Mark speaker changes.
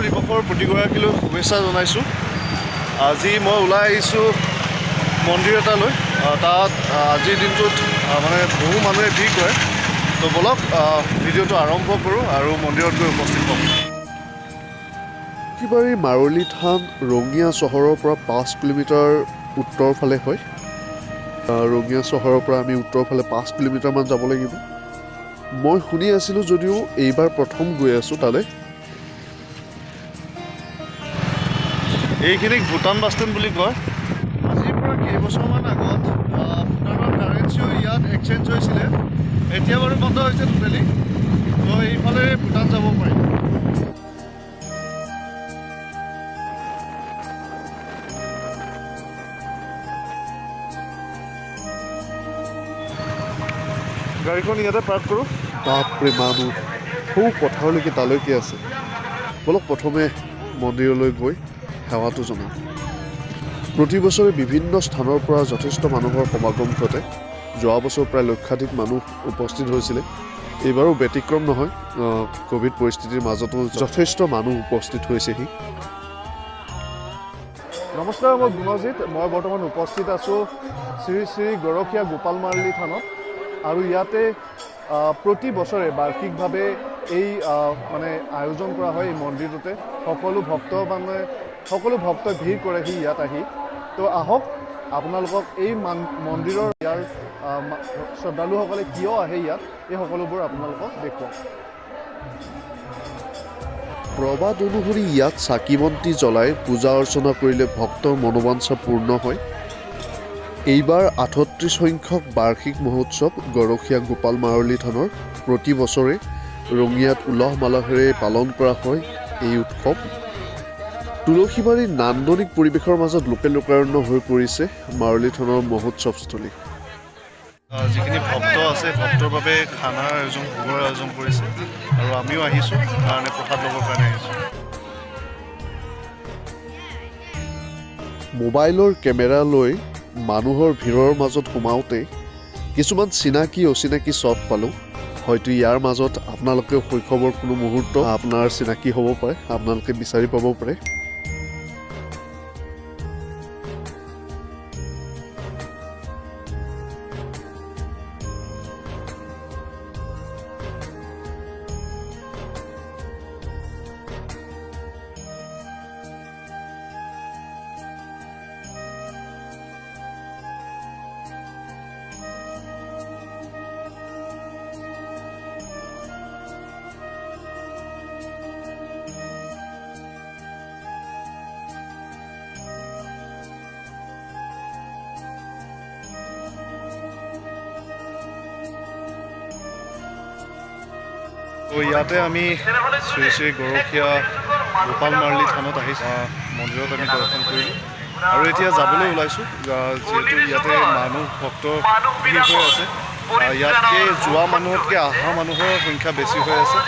Speaker 1: দিৱসৰ প্ৰতিগৰাকীলৈ শুভেচ্ছা জনাইছোঁ। আজি মই ওলাই আহিছোঁ মন্দিৰ এটালৈ। তাত আজিৰ দিনটোত মানে বহু মানুহে ভিৰ কৰে। তো বলক ভিডিঅ'টো আৰম্ভ কৰোঁ আৰু মন্দিৰত গৈ উপস্থিত হ'ম। কিবাৰী মাৰলি থান ৰঙিয়া চহৰৰ পৰা 5 কিলোমিটাৰ উত্তৰ ফালে হয়। ৰঙিয়া চহৰৰ পৰা আমি উত্তৰ ফালে 5 কিলোমিটাৰমান যাব লাগিব। মই শুনি আছিলোঁ যদিও এইবাৰ প্ৰথম গৈ আছোঁ তালৈ। এইখিনিক ভূটান বাছ ষ্টেণ্ড বুলি কয়। আজিৰ পৰা কেইবছৰমান আগত ভূটানৰ কাৰেঞ্চিও ইয়াত এক্সচেঞ্জ হৈছিলে। এতিয়া বাৰু বন্ধ হৈছে টোটেলি। তো এইফালে ভূটান যাব পাৰি। গাড়ীখন ইয়াতে পাৰ্ক কৰোঁ। বাপৰে মানুহ সৌ পথাৰলৈকে তালৈকে আছে। বলক প্ৰথমে মন্দিৰলৈ গৈ সেৱাটো জনাওঁ। প্ৰতি বছৰে বিভিন্ন স্থানৰ পৰা যথেষ্ট মানুহৰ সমাগম ঘটে। যোৱা বছৰ প্ৰায় লক্ষাধিক মানুহ উপস্থিত হৈছিলে। এইবাৰো ব্যতিক্ৰম নহয়। ক'ভিড পৰিস্থিতিৰ মাজতো যথেষ্ট মানুহ উপস্থিত হৈছেহি। নমস্কাৰ, মই গুণজিত। মই বৰ্তমান উপস্থিত আছোঁ শ্ৰী শ্ৰী গৰখীয়া গোপাল মাৰলি থানত। আৰু ইয়াতে প্ৰতি বছৰে বাৰ্ষিকভাৱে এই মানে আয়োজন কৰা হয়। এই মন্দিৰটোতে সকলো ভক্তই ভিৰ কৰেহি ইয়াত আহি। তো আহক আপোনালোকক এই মন্দিৰৰ ইয়াৰ শ্ৰদ্ধালুসকলে কিয় আহে ইয়াত এই সকলোবোৰ আপোনালোকক দেখুৱাওক। প্ৰবাদ অনুসৰি ইয়াত চাকি বন্তি জ্বলাই পূজা অৰ্চনা কৰিলে ভক্তৰ মনোবাঞ্ছা পূৰ্ণ হয়। এইবাৰ 38 সংখ্যক বাৰ্ষিক মহোৎসৱ গৰখীয়া গোপাল মাৰলি থানৰ প্ৰতি বছৰে ৰঙিয়াত উলহ মালহেৰে পালন কৰা হয় এই উৎসৱ। তুলসীবাৰীৰ নান্দনিক পৰিৱেশৰ মাজত লোকে লোকাৰণ্য হৈ পৰিছে মাৰলি থানৰ মহোৎসৱস্থলী। যিখিনি ভক্ত আছে ভক্তৰ বাবে খানাৰ আয়োজন ভোগৰ আয়োজন কৰিছে আৰু আমিও আহিছোঁ কাৰণে প্ৰসাদ ল'বৰ কাৰণে আহিছোঁ। মোবাইলৰ কেমেৰা লৈ মানুহৰ ভিৰৰ মাজত সোমাওঁতে কিছুমান চিনাকি অচিনাকি শ্বট পালোঁ। হয়তো ইয়াৰ মাজত আপোনালোকেও শৈশৱৰ কোনো মুহূৰ্ত আপোনাৰ চিনাকি হ'ব পাৰে, আপোনালোকে বিচাৰি পাব পাৰে। তো ইয়াতে আমি শ্ৰী শ্ৰী গৰখীয়া গোপাল মাৰলি থানত আহিছোঁ। মন্দিৰত আমি দৰ্শন কৰিলোঁ আৰু এতিয়া যাবলৈ ওলাইছোঁ। যিহেতু ইয়াতে মানুহ ভক্ত ভিৰ হৈ আছে। ইয়াতকৈ যোৱা মানুহতকৈ অহা মানুহৰ সংখ্যা বেছি হৈ আছে।